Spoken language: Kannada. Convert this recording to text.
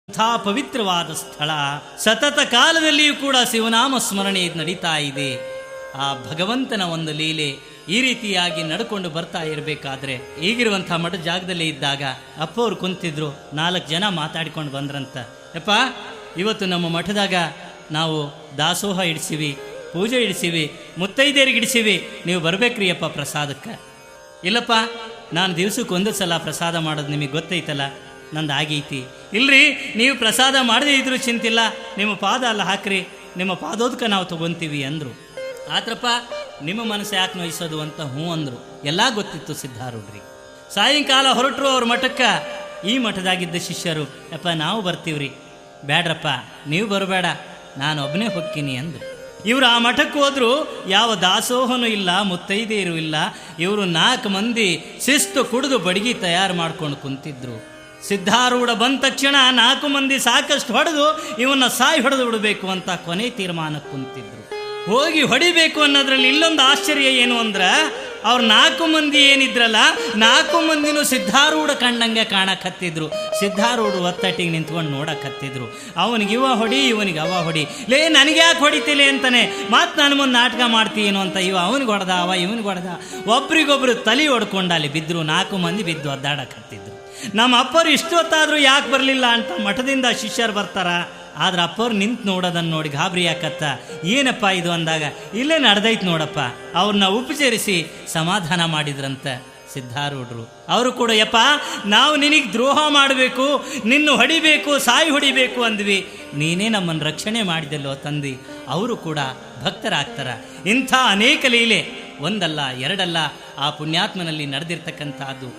ಪವಿತ್ರವಾದ ಸ್ಥಳ, ಸತತ ಕಾಲದಲ್ಲಿಯೂ ಕೂಡ ಶಿವನಾಮ ಸ್ಮರಣೆ ನಡೀತಾ ಇದೆ. ಆ ಭಗವಂತನ ಒಂದು ಲೀಲೆ ಈ ರೀತಿಯಾಗಿ ನಡ್ಕೊಂಡು ಬರ್ತಾ ಇರಬೇಕಾದ್ರೆ ಈಗಿರುವಂಥ ಮಠ ಜಾಗದಲ್ಲಿ ಇದ್ದಾಗ ಅಪ್ಪವ್ರು ಕುಂತಿದ್ರು. 4 ಜನ ಮಾತಾಡ್ಕೊಂಡು ಬಂದ್ರಂತ, ಯಪ್ಪ ಇವತ್ತು ನಮ್ಮ ಮಠದಾಗ ನಾವು ದಾಸೋಹ ಇಡಿಸಿವಿ, ಪೂಜೆ ಇಡಿಸಿವಿ, ಮುತ್ತೈದೆಯರಿಗೆ ಇಡಿಸಿವಿ, ನೀವು ಬರ್ಬೇಕ್ರಿ ಅಪ್ಪ ಪ್ರಸಾದಕ್ಕೆ. ಇಲ್ಲಪ್ಪ ನಾನು ದಿವ್ಸಕ್ಕೆ 1 ಸಲ ಪ್ರಸಾದ ಮಾಡೋದು ನಿಮಗೆ ಗೊತ್ತೈತಲ್ಲ, ನಂದು ಆಗೈತಿ. ಇಲ್ರಿ ನೀವು ಪ್ರಸಾದ ಮಾಡದೇ ಇದ್ರೂ ಚಿಂತಿಲ್ಲ, ನಿಮ್ಮ ಪಾದ ಅಲ್ಲ ಹಾಕ್ರಿ, ನಿಮ್ಮ ಪಾದೋದಕ್ಕೆ ನಾವು ತಗೊಂತೀವಿ ಅಂದರು. ಆತ್ರಪ್ಪ ನಿಮ್ಮ ಮನಸ್ಸು ಯಾಕೆ ನೋಯಿಸೋದು ಅಂತ ಹ್ಞೂ ಅಂದರು. ಎಲ್ಲ ಗೊತ್ತಿತ್ತು ಸಿದ್ಧಾರೂಢ್ರಿಗೆ. ಸಾಯಂಕಾಲ ಹೊರಟರು ಅವ್ರ ಮಠಕ್ಕೆ. ಈ ಮಠದಾಗಿದ್ದ ಶಿಷ್ಯರು, ಯಪ್ಪ ನಾವು ಬರ್ತೀವ್ರಿ. ಬ್ಯಾಡ್ರಪ್ಪ ನೀವು ಬರಬೇಡ, ನಾನು ಒಬ್ಬನೇ ಹೊಕ್ಕಿನಿ ಅಂದರು. ಇವರು ಆ ಮಠಕ್ಕೆ ಹೋದ್ರು. ಯಾವ ದಾಸೋಹನೂ ಇಲ್ಲ, ಮುತ್ತೈದೆಯರು ಇಲ್ಲ. ಇವರು 4 ಮಂದಿ ಶಿಸ್ತು ಕುಡಿದು ಬಡಗಿ ತಯಾರು ಮಾಡ್ಕೊಂಡು ಕುಂತಿದ್ರು. ಸಿದ್ಧಾರೂಢ ಬಂದ ತಕ್ಷಣ 4 ಮಂದಿ ಸಾಕಷ್ಟು ಹೊಡೆದು ಇವನ್ನ ಸಾಯಿ ಹೊಡೆದು ಬಿಡಬೇಕು ಅಂತ ಕೊನೆ ತೀರ್ಮಾನಕ್ಕೆ ಕುಂತಿದ್ರು. ಹೋಗಿ ಹೊಡಿಬೇಕು ಅನ್ನೋದ್ರಲ್ಲಿ ಇಲ್ಲೊಂದು ಆಶ್ಚರ್ಯ ಏನು ಅಂದ್ರೆ, ಅವ್ರು 4 ಮಂದಿ ಏನಿದ್ರಲ್ಲ 4 ಮಂದಿನೂ ಸಿದ್ಧಾರೂಢ ಕಂಡಂಗೆ ಕಾಣಕತ್ತಿದ್ರು. ಸಿದ್ಧಾರೂಢ ಒತ್ತಟ್ಟಿಗೆ ನಿಂತ್ಕೊಂಡು ನೋಡಕತ್ತಿದ್ರು. ಅವನಿಗೆ ಇವ ಹೊಡಿ, ಇವನಿಗೆ ಅವ ಹೊಡಿ. ಲೇ ನನಗೆ ಯಾಕೆ ಹೊಡಿತಿಲೆ ಅಂತಾನೆ, ಮತ್ತು ನಾನು ಮುಂದೆ ನಾಟಕ ಮಾಡ್ತೀನೋ ಅಂತ ಇವ ಅವನಿಗೆ ಹೊಡೆದ, ಅವ ಇವನಿಗೆ ಹೊಡೆದ. ಒಬ್ರಿಗೊಬ್ರು ತಲೆ ಹೊಡ್ಕೊಂಡು ಅಲ್ಲಿ ಬಿದ್ದರು. 4 ಮಂದಿ ಬಿದ್ದು ಒದ್ದಾಡಕತ್ತಿದ್ರು. ನಮ್ಮ ಅಪ್ಪರು ಇಷ್ಟೊತ್ತಾದರೂ ಯಾಕೆ ಬರಲಿಲ್ಲ ಅಂತ ಮಠದಿಂದ ಶಿಷ್ಯರು ಬರ್ತಾರ. ಆದ್ರೆ ಅಪ್ಪವ್ರು ನಿಂತು ನೋಡೋದನ್ನು ನೋಡಿ ಗಾಬರಿ ಯಾಕತ್ತ. ಏನಪ್ಪ ಇದು ಅಂದಾಗ, ಇಲ್ಲೇ ನಡೆದೈತೆ ನೋಡಪ್ಪ. ಅವ್ರನ್ನ ಉಪಚರಿಸಿ ಸಮಾಧಾನ ಮಾಡಿದ್ರಂತ ಸಿದ್ಧಾರೂಢರು. ಅವರು ಕೂಡ, ಯಪ್ಪ ನಾವು ನಿನಗೆ ದ್ರೋಹ ಮಾಡಬೇಕು, ನಿನ್ನ ಹೊಡಿಬೇಕು, ಸಾಯಿ ಹೊಡಿಬೇಕು ಅಂದ್ವಿ, ನೀನೇ ನಮ್ಮನ್ನು ರಕ್ಷಣೆ ಮಾಡಿದಲ್ಲೋ ತಂದಿ. ಅವರು ಕೂಡ ಭಕ್ತರಾಗ್ತಾರ. ಇಂಥ ಅನೇಕ ಲೀಲೆ 1 ಅಲ್ಲ 2 ಅಲ್ಲ ಆ ಪುಣ್ಯಾತ್ಮನಲ್ಲಿ ನಡೆದಿರ್ತಕ್ಕಂಥದ್ದು.